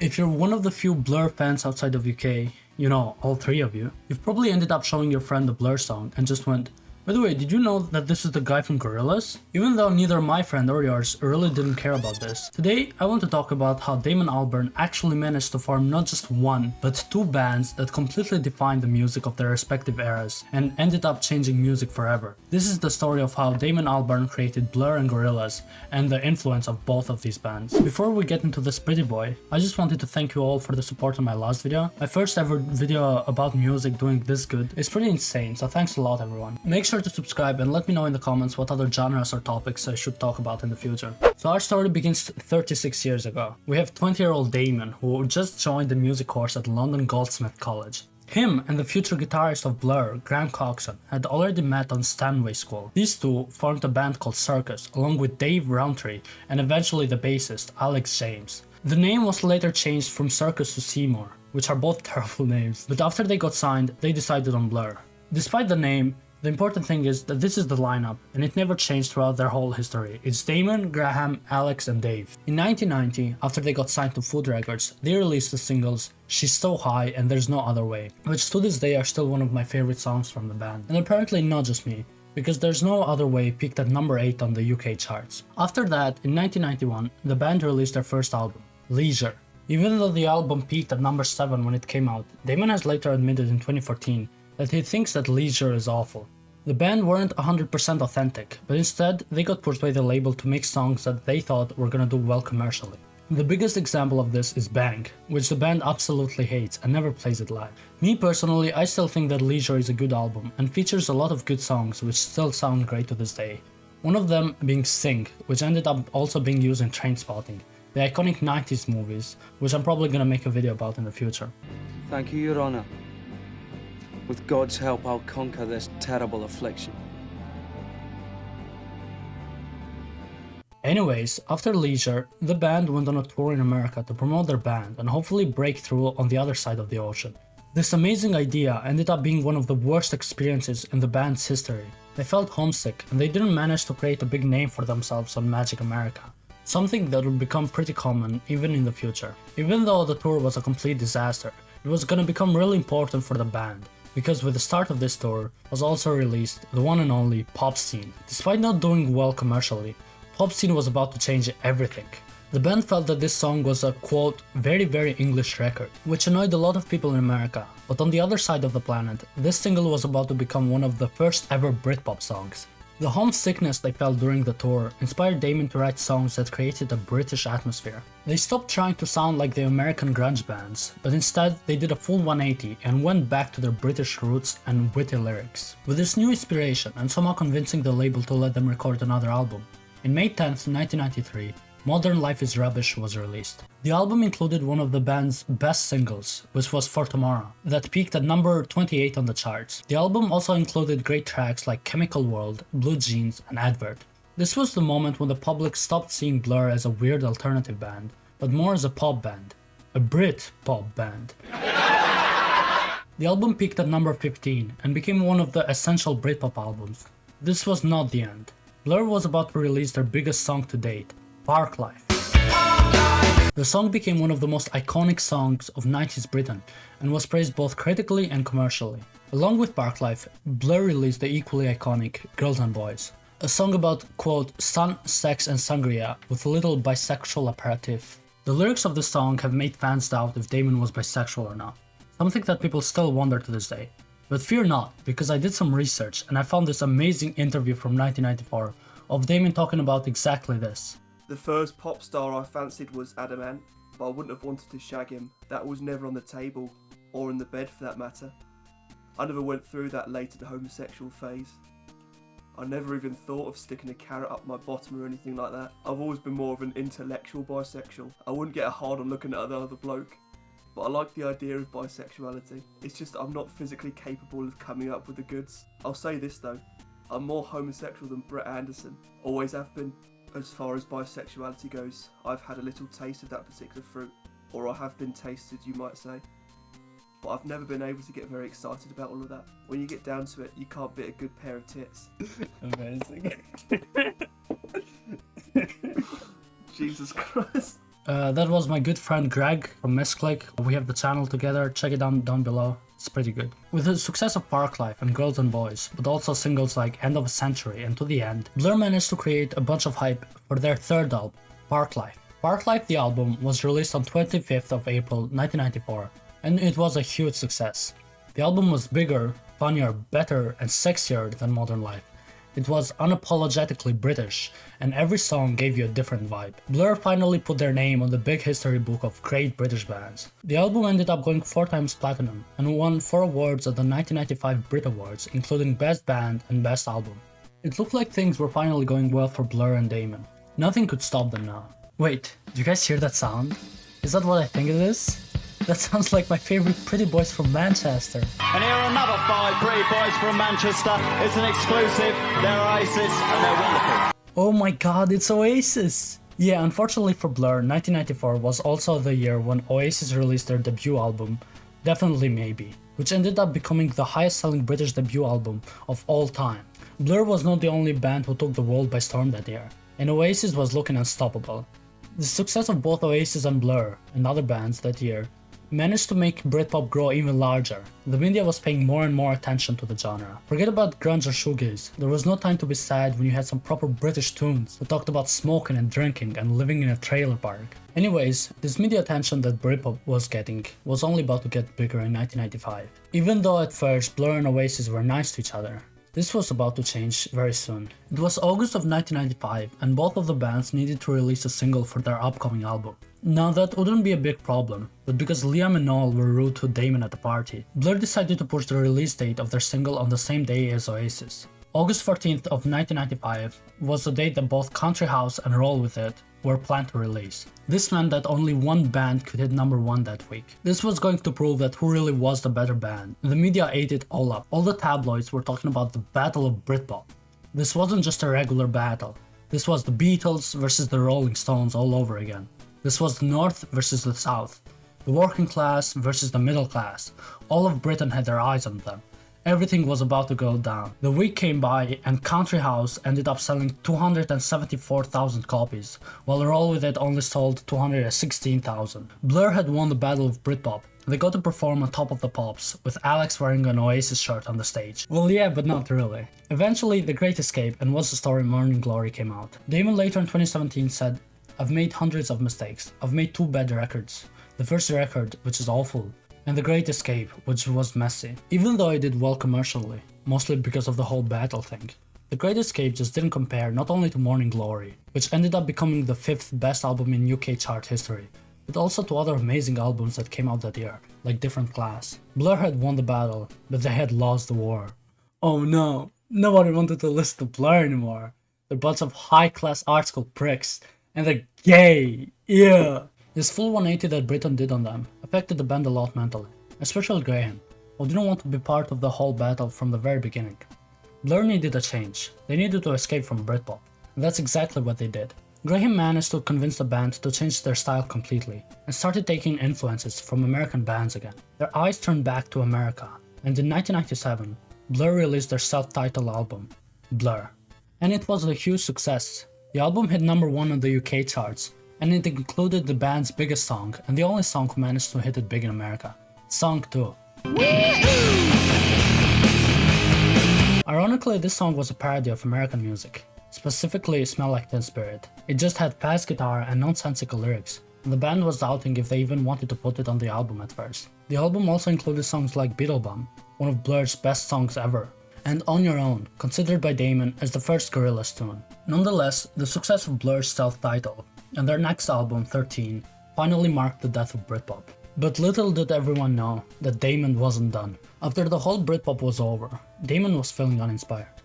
If you're one of the few Blur fans outside of UK, you know, all three of you, you've probably ended up showing your friend the Blur song and just went, by the way, did you know that this is the guy from Gorillaz? Even though neither my friend or yours really didn't care about this. Today, I want to talk about how Damon Albarn actually managed to form not just one, but two bands that completely defined the music of their respective eras and ended up changing music forever. This is the story of how Damon Albarn created Blur and Gorillaz and the influence of both of these bands. Before we get into this pretty boy, I just wanted to thank you all for the support on my last video. My first ever video about music doing this good is pretty insane, so thanks a lot everyone. Make sure to subscribe and let me know in the comments what other genres or topics I should talk about in the future. So our story begins 36 years ago. We have 20-year-old Damon, who just joined the music course at London Goldsmith College. Him and the future guitarist of Blur, Graham Coxon, had already met on Stanway School. These two formed a band called Circus, along with Dave Rowntree and eventually the bassist, Alex James. The name was later changed from Circus to Seymour, which are both terrible names, but after they got signed, they decided on Blur. Despite the name, the important thing is that this is the lineup, and it never changed throughout their whole history. It's Damon, Graham, Alex and Dave. In 1990, after they got signed to Food Records, they released the singles She's So High and There's No Other Way, which to this day are still one of my favorite songs from the band. And apparently not just me, because There's No Other Way peaked at number 8 on the UK charts. After that, in 1991, the band released their first album, Leisure. Even though the album peaked at number 7 when it came out, Damon has later admitted in 2014 that he thinks that Leisure is awful. The band weren't 100% authentic, but instead they got pushed by the label to make songs that they thought were gonna do well commercially. The biggest example of this is Bang, which the band absolutely hates and never plays it live. Me personally, I still think that Leisure is a good album and features a lot of good songs which still sound great to this day. One of them being Sing, which ended up also being used in Trainspotting, the iconic 90s movies, which I'm probably gonna make a video about in the future. Thank you, Your Honor. With God's help, I'll conquer this terrible affliction. Anyways, after Leisure, the band went on a tour in America to promote their band and hopefully break through on the other side of the ocean. This amazing idea ended up being one of the worst experiences in the band's history. They felt homesick and they didn't manage to create a big name for themselves on Magic America, something that would become pretty common even in the future. Even though the tour was a complete disaster, it was gonna become really important for the band, because with the start of this tour was also released the one and only Pop Scene. Despite not doing well commercially, Pop Scene was about to change everything. The band felt that this song was a quote, very English record, which annoyed a lot of people in America, but on the other side of the planet, this single was about to become one of the first ever Britpop songs. The homesickness they felt during the tour inspired Damon to write songs that created a British atmosphere. They stopped trying to sound like the American grunge bands, but instead they did a full 180 and went back to their British roots and witty lyrics. With this new inspiration and somehow convincing the label to let them record another album, in May 10th, 1993, Modern Life is Rubbish was released. The album included one of the band's best singles, which was For Tomorrow, that peaked at number 28 on the charts. The album also included great tracks like Chemical World, Blue Jeans, and Advert. This was the moment when the public stopped seeing Blur as a weird alternative band, but more as a pop band. A Britpop band. The album peaked at number 15 and became one of the essential Britpop albums. This was not the end. Blur was about to release their biggest song to date, Parklife. The song became one of the most iconic songs of 90s Britain and was praised both critically and commercially. Along with Parklife, Blur released the equally iconic Girls and Boys, a song about, quote, sun, sex and sangria with a little bisexual aperitif. The lyrics of the song have made fans doubt if Damon was bisexual or not, something that people still wonder to this day. But fear not, because I did some research and I found this amazing interview from 1994 of Damon talking about exactly this. The first pop star I fancied was Adam Ant, but I wouldn't have wanted to shag him. That was never on the table, or in the bed for that matter. I never went through that later homosexual phase. I never even thought of sticking a carrot up my bottom or anything like that. I've always been more of an intellectual bisexual. I wouldn't get a hard on looking at another bloke, but I like the idea of bisexuality. It's just I'm not physically capable of coming up with the goods. I'll say this though, I'm more homosexual than Brett Anderson, always have been. As far as bisexuality goes, I've had a little taste of that particular fruit, or I have been tasted, you might say. But I've never been able to get very excited about all of that. When you get down to it, you can't beat a good pair of tits. Amazing. Jesus Christ. That was my good friend Greg from Misclick. We have the channel together, check it down below. It's pretty good. With the success of Parklife and Girls and Boys, but also singles like End of a Century and To the End, Blur managed to create a bunch of hype for their third album, Parklife. Parklife, the album, was released on 25th of April 1994, and it was a huge success. The album was bigger, funnier, better, and sexier than Modern Life. It was unapologetically British, and every song gave you a different vibe. Blur finally put their name on the big history book of great British bands. The album ended up going 4 times platinum, and won 4 awards at the 1995 Brit Awards, including Best Band and Best Album. It looked like things were finally going well for Blur and Damon. Nothing could stop them now. Wait, do you guys hear that sound? Is that what I think it is? That sounds like my favorite pretty boys from Manchester. And here are another 5 pretty boys from Manchester. It's an exclusive. They're Oasis and they're wonderful. Oh my god, it's Oasis! Yeah, unfortunately for Blur, 1994 was also the year when Oasis released their debut album, Definitely Maybe, which ended up becoming the highest selling British debut album of all time. Blur was not the only band who took the world by storm that year, and Oasis was looking unstoppable. The success of both Oasis and Blur, and other bands that year, managed to make Britpop grow even larger. The media was paying more and more attention to the genre. Forget about grunge or shoegaze, there was no time to be sad when you had some proper British tunes that talked about smoking and drinking and living in a trailer park. Anyways, this media attention that Britpop was getting was only about to get bigger in 1995. Even though at first Blur and Oasis were nice to each other, this was about to change very soon. It was August of 1995 and both of the bands needed to release a single for their upcoming album. Now that wouldn't be a big problem, but because Liam and Noel were rude to Damon at the party, Blur decided to push the release date of their single on the same day as Oasis. August 14th of 1995 was the date that both Country House and Roll With It were planned to release. This meant that only one band could hit number 1 that week. This was going to prove that who really was the better band. The media ate it all up. All the tabloids were talking about the Battle of Britpop. This wasn't just a regular battle. This was the Beatles versus the Rolling Stones all over again. This was the North versus the South, the working class versus the middle class. All of Britain had their eyes on them. Everything was about to go down. The week came by and Country House ended up selling 274,000 copies, while Roll With It only sold 216,000. Blur had won the Battle of Britpop. They got to perform on Top of the Pops, with Alex wearing an Oasis shirt on the stage. Well, yeah, but not really. Eventually, The Great Escape and What's the Story Morning Glory came out. Damon later in 2017 said, "I've made hundreds of mistakes. I've made 2 bad records. The first record, which is awful, and The Great Escape, which was messy. Even though I did well commercially, mostly because of the whole battle thing. The Great Escape just didn't compare not only to Morning Glory, which ended up becoming the 5th best album in UK chart history, but also to other amazing albums that came out that year, like Different Class. Blur had won the battle, but they had lost the war. Oh no, nobody wanted to listen to Blur anymore. They're a bunch of high-class art school pricks. And they're gay, yeah. This full 180 that Britain did on them affected the band a lot mentally, especially Graham, who didn't want to be part of the whole battle from the very beginning. Blur needed a change. They needed to escape from Britpop, and that's exactly what they did. Graham managed to convince the band to change their style completely, and started taking influences from American bands again. Their eyes turned back to America, and in 1997, Blur released their self-titled album, Blur. And it was a huge success. The album hit number 1 on the UK charts, and it included the band's biggest song and the only song who managed to hit it big in America, Song 2. Ironically, this song was a parody of American music, specifically Smell Like Teen Spirit. It just had fast guitar and nonsensical lyrics, and the band was doubting if they even wanted to put it on the album at first. The album also included songs like Beetlebum, one of Blur's best songs ever, and On Your Own, considered by Damon as the first Gorillaz tune. Nonetheless, the success of Blur's self-titled and their next album, 13, finally marked the death of Britpop. But little did everyone know that Damon wasn't done. After the whole Britpop was over, Damon was feeling uninspired.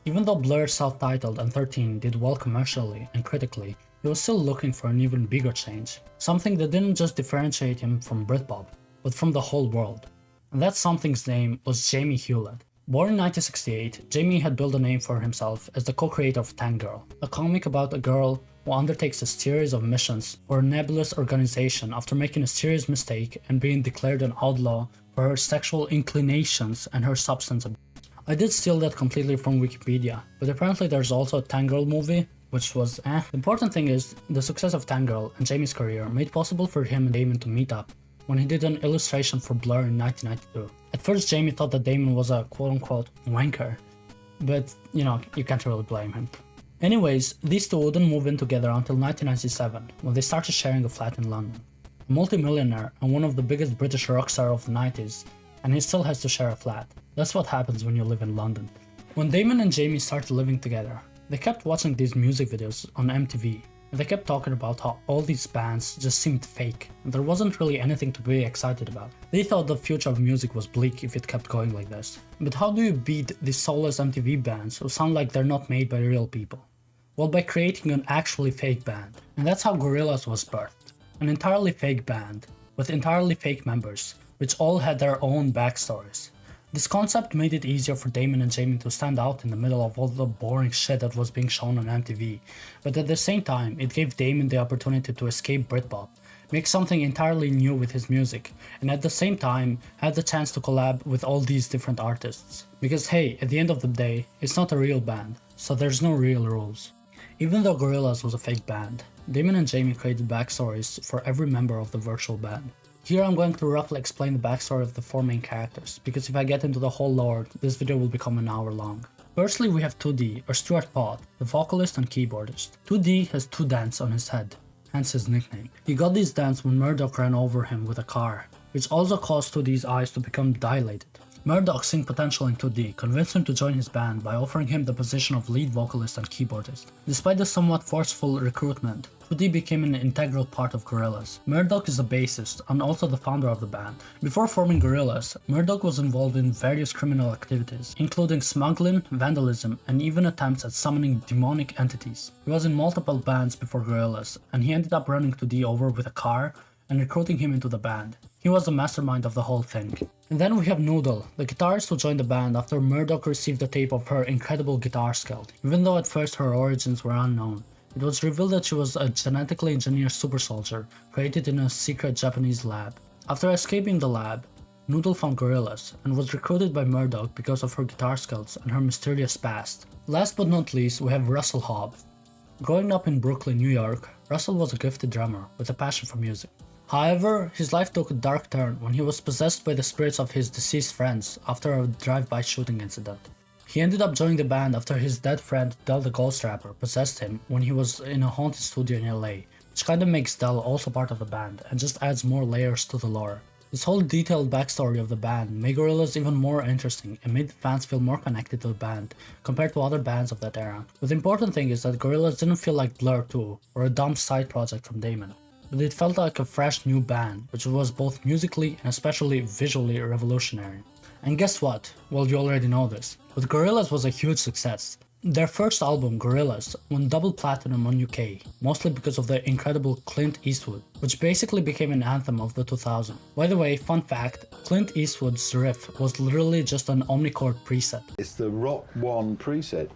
Even though Blur's self-titled and 13 did well commercially and critically, he was still looking for an even bigger change. Something that didn't just differentiate him from Britpop, but from the whole world. And that something's name was Jamie Hewlett. Born in 1968, Jamie had built a name for himself as the co-creator of Tank Girl, a comic about a girl who undertakes a series of missions for a nebulous organization after making a serious mistake and being declared an outlaw for her sexual inclinations and her substance abuse. I did steal that completely from Wikipedia, but apparently there's also a Tank Girl movie which was eh. The important thing is, the success of Tangirl and Jamie's career made possible for him and Damon to meet up when he did an illustration for Blur in 1992. At first Jamie thought that Damon was a quote-unquote wanker, but you know, you can't really blame him. Anyways, these two wouldn't move in together until 1997, when they started sharing a flat in London. A multi-millionaire and one of the biggest British rock stars of the 90s, and he still has to share a flat. That's what happens when you live in London. When Damon and Jamie started living together, they kept watching these music videos on MTV, and they kept talking about how all these bands just seemed fake, and there wasn't really anything to be excited about. They thought the future of music was bleak if it kept going like this. But how do you beat these soulless MTV bands who sound like they're not made by real people? Well, by creating an actually fake band. And that's how Gorillaz was birthed. An entirely fake band, with entirely fake members, which all had their own backstories. This concept made it easier for Damon and Jamie to stand out in the middle of all the boring shit that was being shown on MTV, but at the same time, it gave Damon the opportunity to escape Britpop, make something entirely new with his music, and at the same time, had the chance to collab with all these different artists. Because hey, at the end of the day, it's not a real band, so there's no real rules. Even though Gorillaz was a fake band, Damon and Jamie created backstories for every member of the virtual band. Here I'm going to roughly explain the backstory of the four main characters, because if I get into the whole lore, this video will become an hour long. Firstly, we have 2D, or Stuart Pott, the vocalist and keyboardist. 2D has two dents on his head, hence his nickname. He got these dents when Murdoch ran over him with a car, which also caused 2D's eyes to become dilated. Murdoch, seeing potential in 2D, convinced him to join his band by offering him the position of lead vocalist and keyboardist. Despite the somewhat forceful recruitment, 2D became an integral part of Gorillaz. Murdoch is the bassist and also the founder of the band. Before forming Gorillaz, Murdoch was involved in various criminal activities, including smuggling, vandalism, and even attempts at summoning demonic entities. He was in multiple bands before Gorillaz, and he ended up running 2D over with a car and recruiting him into the band. He was the mastermind of the whole thing. And then we have Noodle, the guitarist who joined the band after Murdoch received a tape of her incredible guitar skill. Even though at first her origins were unknown, it was revealed that she was a genetically engineered super soldier created in a secret Japanese lab. After escaping the lab, Noodle found Gorillaz and was recruited by Murdoch because of her guitar skills and her mysterious past. Last but not least, we have Russell Hobb. Growing up in Brooklyn, New York, Russell was a gifted drummer with a passion for music. However, his life took a dark turn when he was possessed by the spirits of his deceased friends after a drive-by shooting incident. He ended up joining the band after his dead friend Del the Ghost Rapper possessed him when he was in a haunted studio in LA, which kinda makes Del also part of the band and just adds more layers to the lore. This whole detailed backstory of the band made Gorillaz even more interesting and made the fans feel more connected to the band compared to other bands of that era. But the important thing is that Gorillaz didn't feel like Blur 2 or a dumb side project from Damon, but it felt like a fresh new band, which was both musically and especially visually revolutionary. And guess what? Well, you already know this, but Gorillaz was a huge success. Their first album, Gorillaz, won double platinum on UK, mostly because of the incredible Clint Eastwood, which basically became an anthem of the 2000s. By the way, fun fact, Clint Eastwood's riff was literally just an omnichord preset. It's the Rock 1 preset.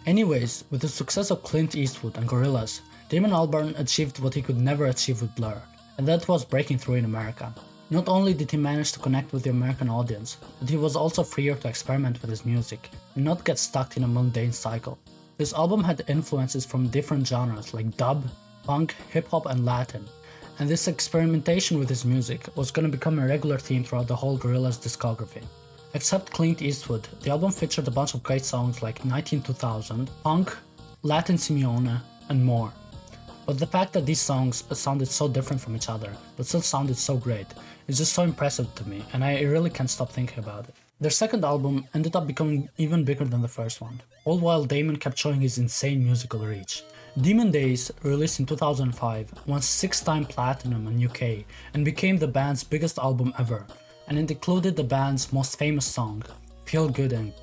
Anyways, with the success of Clint Eastwood and Gorillaz, Damon Albarn achieved what he could never achieve with Blur, and that was breaking through in America. Not only did he manage to connect with the American audience, but he was also freer to experiment with his music and not get stuck in a mundane cycle. This album had influences from different genres like dub, punk, hip-hop and Latin, and this experimentation with his music was going to become a regular theme throughout the whole Gorillaz discography. Except Clint Eastwood, the album featured a bunch of great songs like 192000, Punk, Latin Simeone, and more. But the fact that these songs sounded so different from each other, but still sounded so great, is just so impressive to me, and I really can't stop thinking about it. Their second album ended up becoming even bigger than the first one, all while Damon kept showing his insane musical reach. Demon Days, released in 2005, won 6-time platinum in UK and became the band's biggest album ever, and it included the band's most famous song, Feel Good Inc.,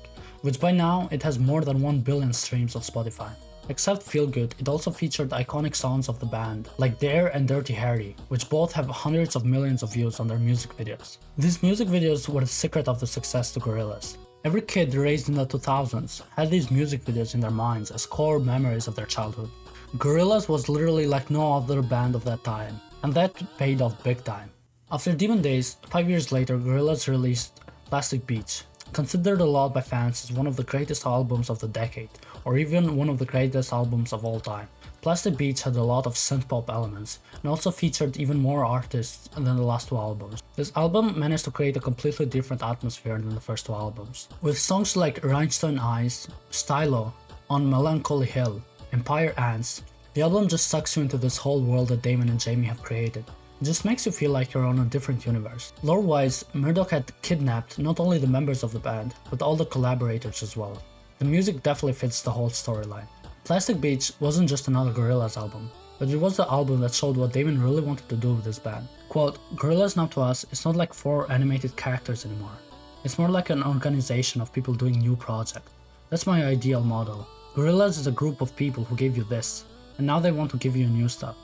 which by now it has more than 1 billion streams on Spotify. Except Feel Good, it also featured iconic songs of the band, like Dare and Dirty Harry, which both have hundreds of millions of views on their music videos. These music videos were the secret of the success to Gorillaz. Every kid raised in the 2000s had these music videos in their minds as core memories of their childhood. Gorillaz was literally like no other band of that time, and that paid off big time. After Demon Days, 5 years later, Gorillaz released Plastic Beach, considered a lot by fans as one of the greatest albums of the decade, or even one of the greatest albums of all time. Plastic Beach had a lot of synth-pop elements, and also featured even more artists than the last two albums. This album managed to create a completely different atmosphere than the first two albums. With songs like Rhinestone Eyes, Stylo, On Melancholy Hill, Empire Ants, the album just sucks you into this whole world that Damon and Jamie have created. It just makes you feel like you're on a different universe. Lore-wise, Murdoch had kidnapped not only the members of the band, but all the collaborators as well. The music definitely fits the whole storyline. Plastic Beach wasn't just another Gorillaz album, but it was the album that showed what Damon really wanted to do with his band. Quote, Gorillaz Now to us is not like 4 animated characters anymore. It's more like an organization of people doing new projects. That's my ideal model. Gorillaz is a group of people who gave you this, and now they want to give you new stuff.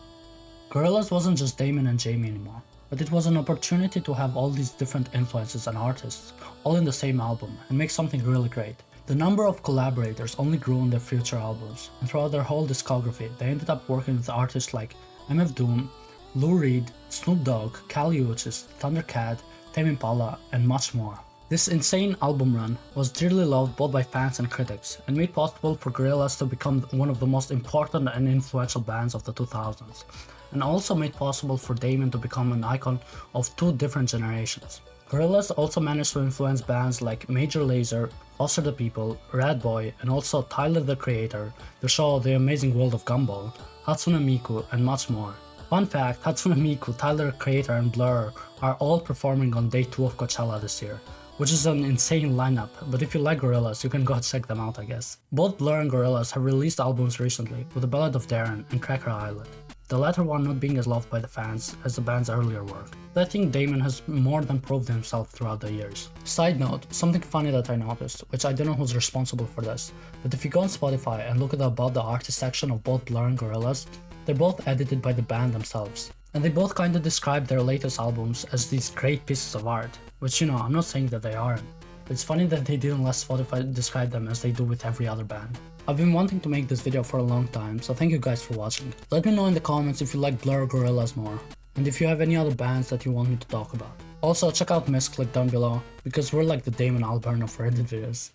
Gorillaz wasn't just Damon and Jamie anymore, but it was an opportunity to have all these different influences and artists all in the same album and make something really great. The number of collaborators only grew on their future albums, and throughout their whole discography they ended up working with artists like MF Doom, Lou Reed, Snoop Dogg, Kali Uchis, Thundercat, Tame Impala, and much more. This insane album run was dearly loved both by fans and critics, and made possible for Gorillaz to become one of the most important and influential bands of the 2000s, and also made possible for Damon to become an icon of 2 different generations. Gorillaz also managed to influence bands like Major Lazer, Foster the People, Rad Boy, and also Tyler the Creator, the show The Amazing World of Gumball, Hatsune Miku, and much more. Fun fact, Hatsune Miku, Tyler the Creator, and Blur are all performing on day 2 of Coachella this year, which is an insane lineup, but if you like Gorillaz, you can go check them out, I guess. Both Blur and Gorillaz have released albums recently, with The Ballad of Darren and Cracker Island, the latter one not being as loved by the fans as the band's earlier work. But I think Damon has more than proved himself throughout the years. Side note, something funny that I noticed, which I don't know who's responsible for this, but if you go on Spotify and look at the About the Artist section of both Blur and Gorillaz, they're both edited by the band themselves. And they both kinda describe their latest albums as these great pieces of art, which I'm not saying that they aren't, but it's funny that they didn't let Spotify describe them as they do with every other band. I've been wanting to make this video for a long time, so thank you guys for watching. Let me know in the comments if you like Blur or Gorillaz more, and if you have any other bands that you want me to talk about. Also, check out Misclick down below, because we're like the Damon Albarn of Reddit videos.